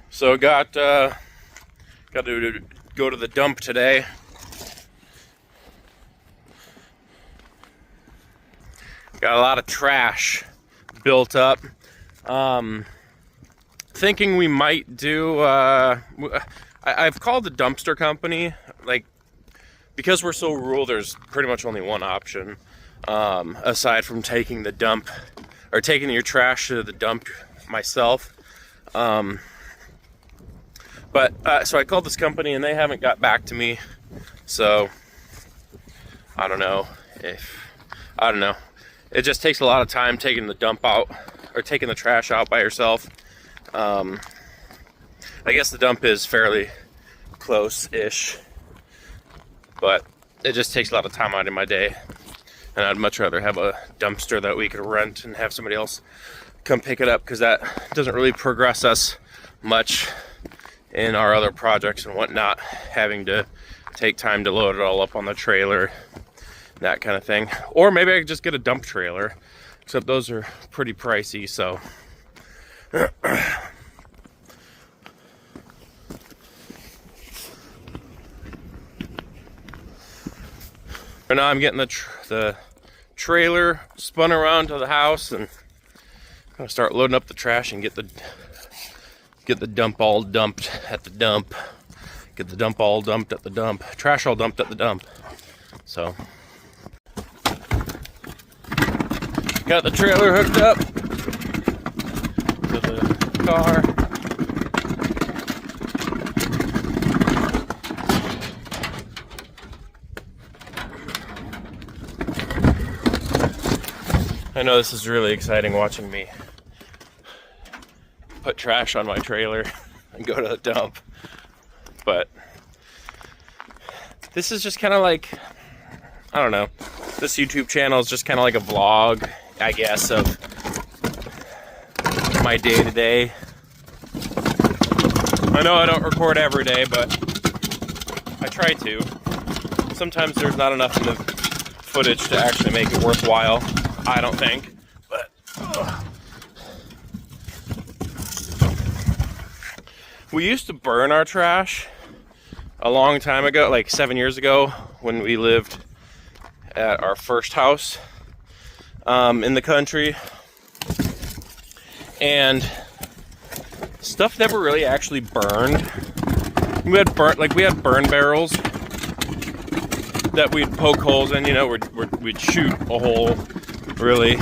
So got to go to the dump today. Got a lot of trash built up. Thinking we might do. I've called the dumpster company. Like, because we're so rural, there's pretty much only one option, aside from taking the dump or taking your trash to the dump myself. So I called this company and they haven't got back to me. So I don't know. It just takes a lot of time taking the dump out or taking the trash out by yourself. I guess the dump is fairly close-ish, but it just takes a lot of time out of my day. And I'd much rather have a dumpster that we could rent and have somebody else come pick it up, because that doesn't really progress us much in our other projects and whatnot, having to take time to load it all up on the trailer, that kind of thing. Or maybe I could just get a dump trailer, except those are pretty pricey, so but now I'm getting the trailer spun around to the house, and I'm gonna start loading up the trash and get the dump all dumped at the dump. Get the dump all dumped at the dump. Trash all dumped at the dump. So got the trailer hooked up to the car. I know this is really exciting watching me put trash on my trailer and go to the dump, but this is just kind of like, I don't know, this YouTube channel is just kind of like a vlog, I guess, of my day-to-day. I know I don't record every day, but I try to. Sometimes there's not enough in the footage to actually make it worthwhile, I don't think, but we used to burn our trash a long time ago, like 7 years ago, when we lived at our first house in the country, and stuff never really actually burned. We had burn barrels that we'd poke holes in, you know, we'd shoot a hole, really,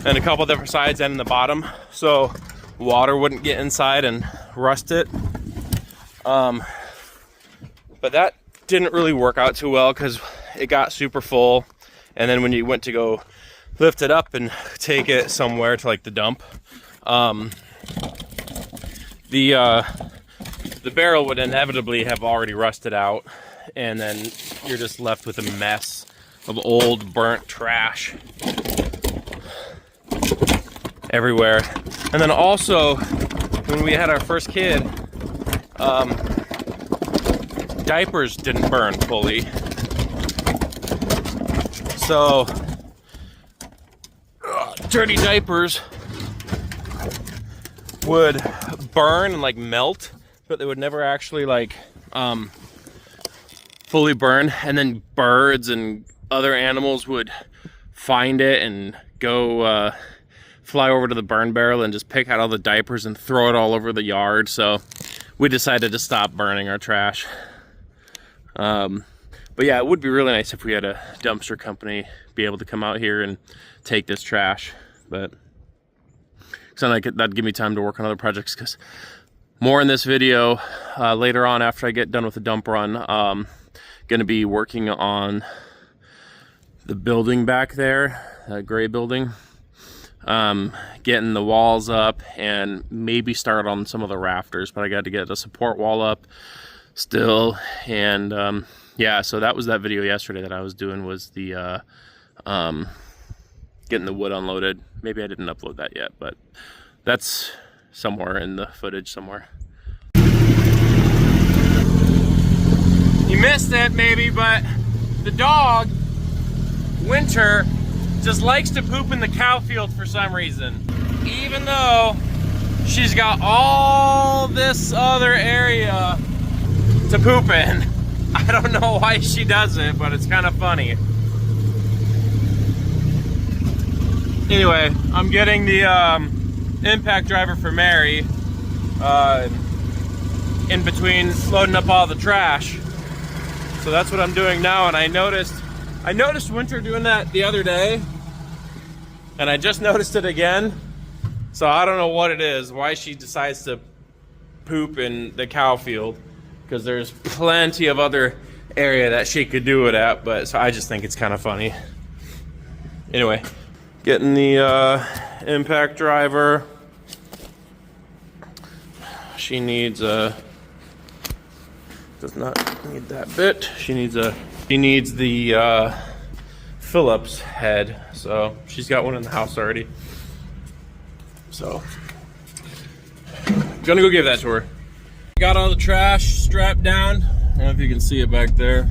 and a couple different sides and in the bottom, so water wouldn't get inside and rust it. But that didn't really work out too well, because it got super full, and then when you went to go lift it up and take it somewhere to like the dump, the barrel would inevitably have already rusted out, and then you're just left with a mess of old burnt trash everywhere. And then also, when we had our first kid, diapers didn't burn fully, so dirty diapers would burn and like melt, but they would never actually like fully burn. And then birds and other animals would find it and go fly over to the burn barrel and just pick out all the diapers and throw it all over the yard. So we decided to stop burning our trash. But yeah, it would be really nice if we had a dumpster company be able to come out here and take this trash, but it sounded like that'd give me time to work on other projects, because more in this video later on after I get done with the dump run. Gonna be working on the building back there, that gray building, getting the walls up and maybe start on some of the rafters, but I got to get a support wall up still. And yeah, so that was that video yesterday that I was doing, was the getting the wood unloaded. Maybe I didn't upload that yet, but that's somewhere in the footage somewhere. You missed it maybe, but the dog, Winter, just likes to poop in the cow field for some reason. Even though she's got all this other area to poop in. I don't know why she does it, but it's kind of funny. Anyway, I'm getting the impact driver for Mary in between loading up all the trash. So that's what I'm doing now, and I noticed Winter doing that the other day, and I just noticed it again. So I don't know what it is, why she decides to poop in the cow field, because there's plenty of other area that she could do it at, but so I just think it's kind of funny. Anyway, getting the impact driver. She needs a, does not need that bit. She needs the Phillips head. So she's got one in the house already. So I'm gonna go give that to her. Got all the trash strapped down. I don't know if you can see it back there.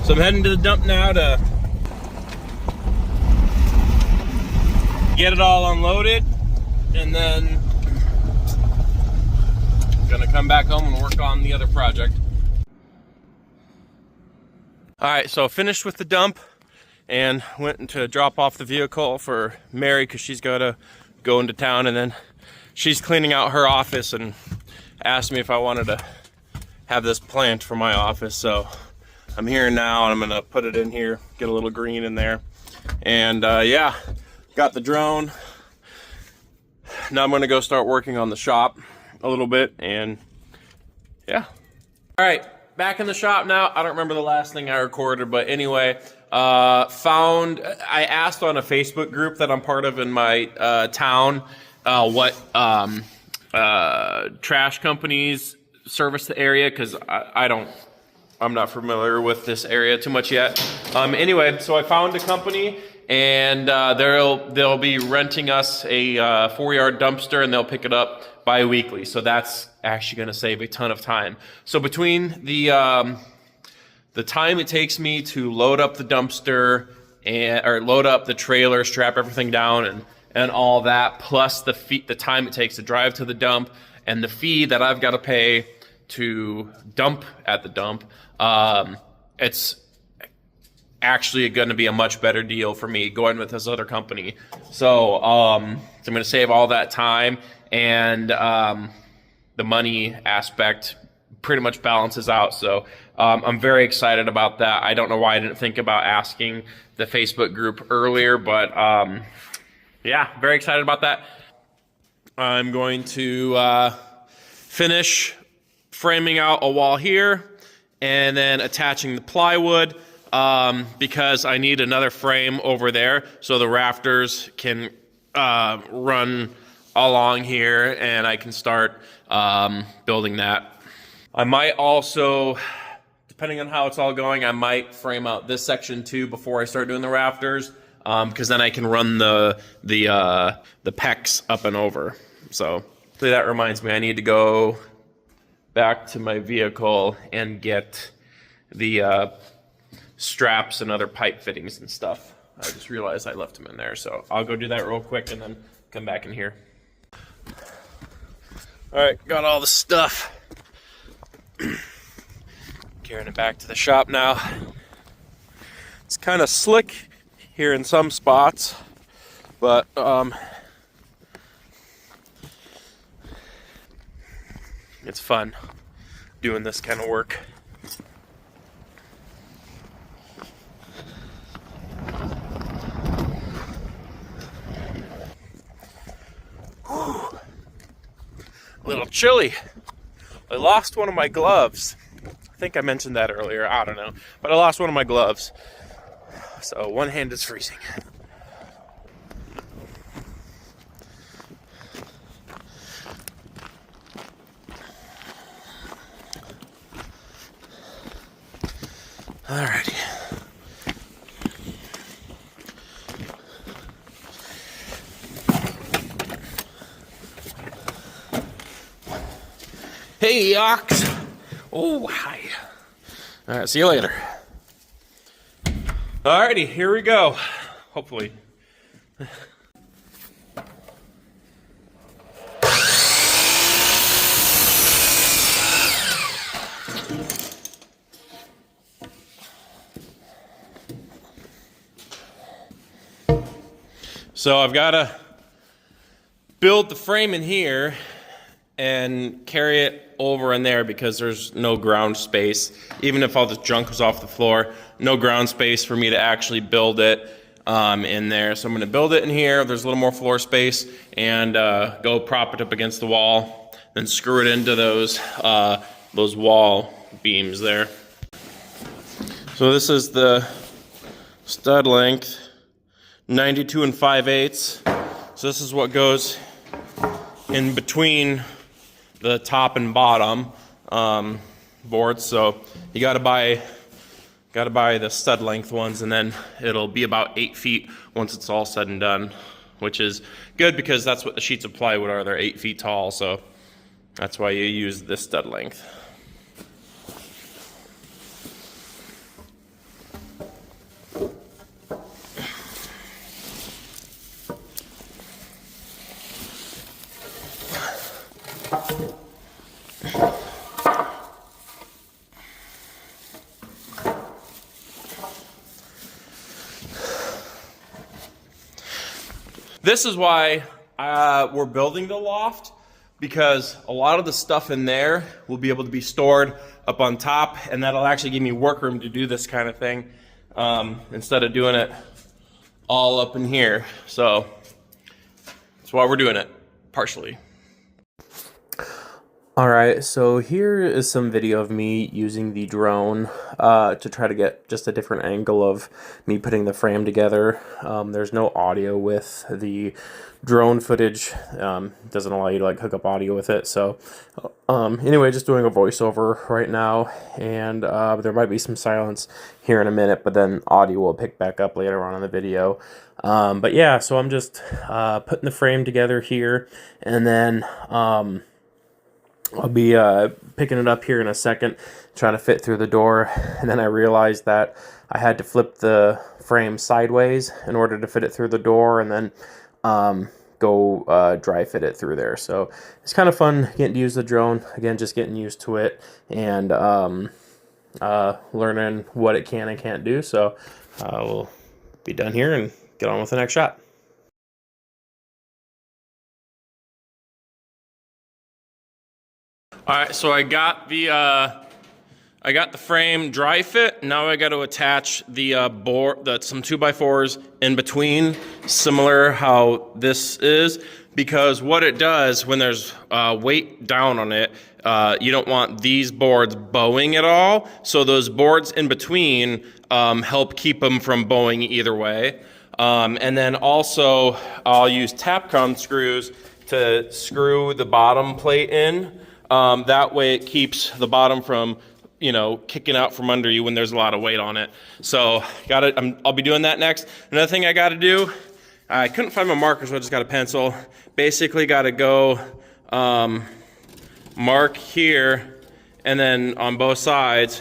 So I'm heading to the dump now to get it all unloaded, and then I'm gonna come back home and work on the other project. All right, so finished with the dump and went to drop off the vehicle for Mary because she's got to go into town, and then she's cleaning out her office and asked me if I wanted to have this plant for my office. So I'm here now, and I'm gonna put it in here, get a little green in there. And yeah, got the drone. Now I'm gonna go start working on the shop a little bit, and yeah. All right, back in the shop now. I don't remember the last thing I recorded, but anyway, I asked on a Facebook group that I'm part of in my town what trash companies service the area, because I'm not familiar with this area too much yet. Anyway, so I found a company, and they'll be renting us a 4-yard dumpster, and they'll pick it up bi-weekly. So that's actually going to save a ton of time. So between the time it takes me to load up the dumpster or load up the trailer, strap everything down, and all that, plus the time it takes to drive to the dump, and the fee that I've got to pay to dump at the dump, it's actually going to be a much better deal for me going with this other company. So I'm going to save all that time, and the money aspect pretty much balances out. So I'm very excited about that. I don't know why I didn't think about asking the Facebook group earlier, but yeah, very excited about that. I'm going to finish framing out a wall here and then attaching the plywood, because I need another frame over there so the rafters can run along here, and I can start building that. I might also, depending on how it's all going, I might frame out this section too before I start doing the rafters, because then I can run the pecs up and over. So that reminds me, I need to go back to my vehicle and get the straps and other pipe fittings and stuff. I just realized I left them in there, so I'll go do that real quick and then come back in here. All right, got all the stuff. Carrying it back to the shop now. It's kind of slick here in some spots, but it's fun doing this kind of work. Whew. A little chilly. I lost one of my gloves. I think I mentioned that earlier. I don't know. But I lost one of my gloves. So one hand is freezing. Alrighty. Hey, Ox. Oh, hi. All right, see you later. Alrighty, here we go. hopefully. So I've got to build the frame in here and carry it over in there because there's no ground space. Even if all the junk was off the floor, no ground space for me to actually build it in there. So I'm gonna build it in here. There's a little more floor space, and go prop it up against the wall, then screw it into those wall beams there. So this is the stud length, 92 and 5/8. So this is what goes in between the top and bottom boards. So you gotta buy the stud length ones, and then it'll be about 8 feet once it's all said and done, which is good because that's what the sheets of plywood are. They're 8 feet tall, so that's why you use this stud length. This is why we're building the loft, because a lot of the stuff in there will be able to be stored up on top, and that'll actually give me workroom to do this kind of thing instead of doing it all up in here. So that's why we're doing it, partially. Alright, so here is some video of me using the drone to try to get just a different angle of me putting the frame together. There's no audio with the drone footage. Doesn't allow you to like hook up audio with it. So anyway, just doing a voiceover right now, and there might be some silence here in a minute, but then audio will pick back up later on in the video. But yeah, so I'm just putting the frame together here, and then I'll be picking it up here in a second, trying to fit through the door, and then I realized that I had to flip the frame sideways in order to fit it through the door, and then go dry fit it through there. So it's kind of fun getting to use the drone, again, just getting used to it, and learning what it can and can't do. So we'll be done here and get on with the next shot. All right, so I got the frame dry fit. Now I got to attach the board, some 2x4s in between, similar how this is, because what it does when there's weight down on it, you don't want these boards bowing at all. So those boards in between help keep them from bowing either way. And then also I'll use Tapcon screws to screw the bottom plate in. That way it keeps the bottom from, kicking out from under you when there's a lot of weight on it. So I'll be doing that next. Another thing I got to do, I couldn't find my marker, so I just got a pencil. Basically got to go mark here and then on both sides,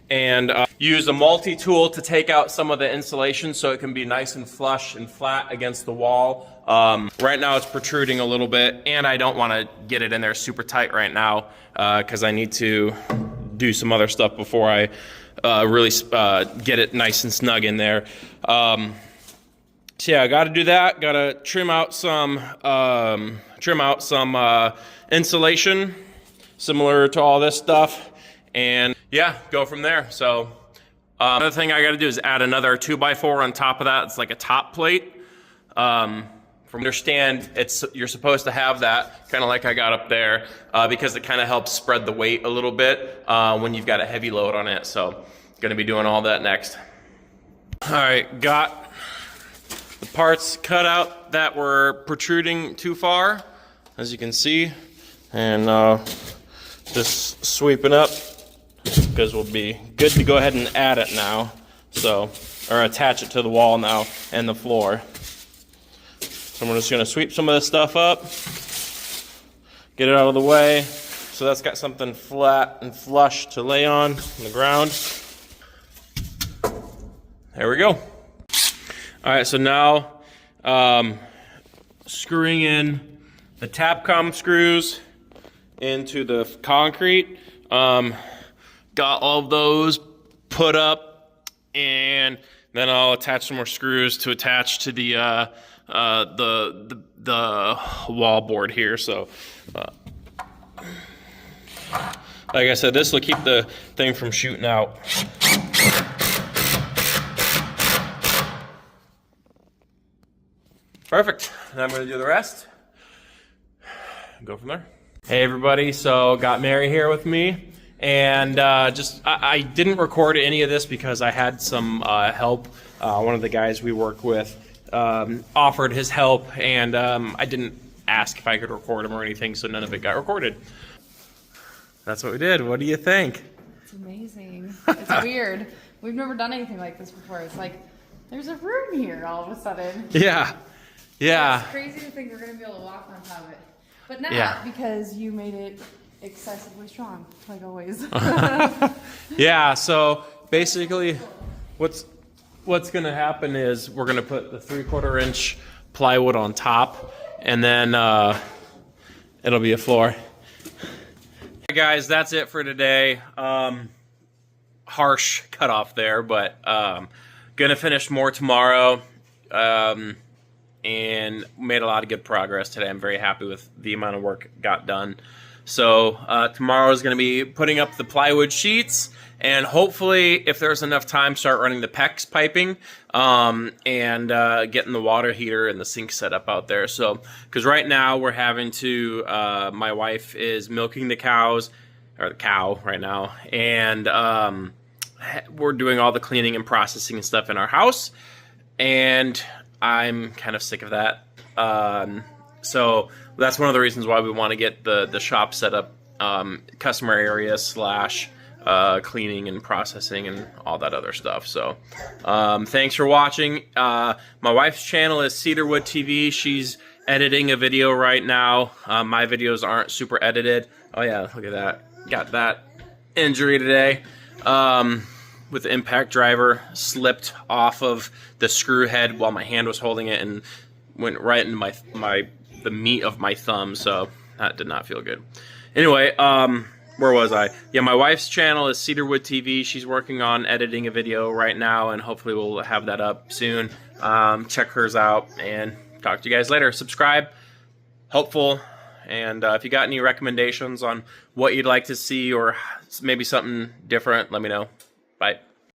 and use a multi-tool to take out some of the insulation so it can be nice and flush and flat against the wall. Right now it's protruding a little bit, and I don't want to get it in there super tight right now because I need to do some other stuff before I really get it nice and snug in there. So yeah, I got to do that. Got to trim out some insulation similar to all this stuff, and yeah, go from there. So another thing I got to do is add another 2x4 on top of that. It's like a top plate. From understand, you're supposed to have that kind of like I got up there because it kind of helps spread the weight a little bit when you've got a heavy load on it. So gonna be doing all that next. All right, got the parts cut out that were protruding too far, as you can see, and just sweeping up because we'll be good to go ahead and add it now. So, or attach it to the wall now and the floor. So I'm just going to sweep some of this stuff up, get it out of the way, so that's got something flat and flush to lay on the ground. There we go. All right, so now screwing in the Tapcom screws into the concrete. Got all of those put up, and then I'll attach some more screws to attach to the wall board here. So, like I said, this will keep the thing from shooting out. Perfect. Now I'm going to do the rest. Go from there. Hey everybody, so got Mary here with me, and I didn't record any of this because I had some help. One of the guys we work with offered his help, and I didn't ask if I could record him or anything, so none of it got recorded. That's what we did. What do you think? It's amazing. It's weird. We've never done anything like this before. It's like, there's a room here all of a sudden. Yeah. Yeah. It's crazy to think we're going to be able to walk on top of it. But not because you made it excessively strong, like always. Yeah, so basically what's going to happen is we're going to put the 3/4 inch plywood on top, and then it'll be a floor. Hey guys, that's it for today. Harsh cutoff there, but gonna finish more tomorrow. And made a lot of good progress today. I'm very happy with the amount of work got done. So tomorrow is going to be putting up the plywood sheets, and hopefully, if there's enough time, start running the PEX piping and getting the water heater and the sink set up out there. So, because right now we're having to, my wife is milking the cows, or the cow right now, and we're doing all the cleaning and processing and stuff in our house, and I'm kind of sick of that. So that's one of the reasons why we want to get the shop set up, customer area / cleaning and processing and all that other stuff. So thanks for watching. My wife's channel is Cedarwood TV. She's editing a video right now. My videos aren't super edited. Oh yeah, look at that. Got that injury today. With the impact driver, slipped off of the screw head while my hand was holding it and went right into the meat of my thumb, so that did not feel good. Anyway, where was I? Yeah, my wife's channel is Cedarwood TV. She's working on editing a video right now, and hopefully we'll have that up soon. Check hers out, and talk to you guys later. Subscribe, helpful, and if you got any recommendations on what you'd like to see or maybe something different, let me know. Bye.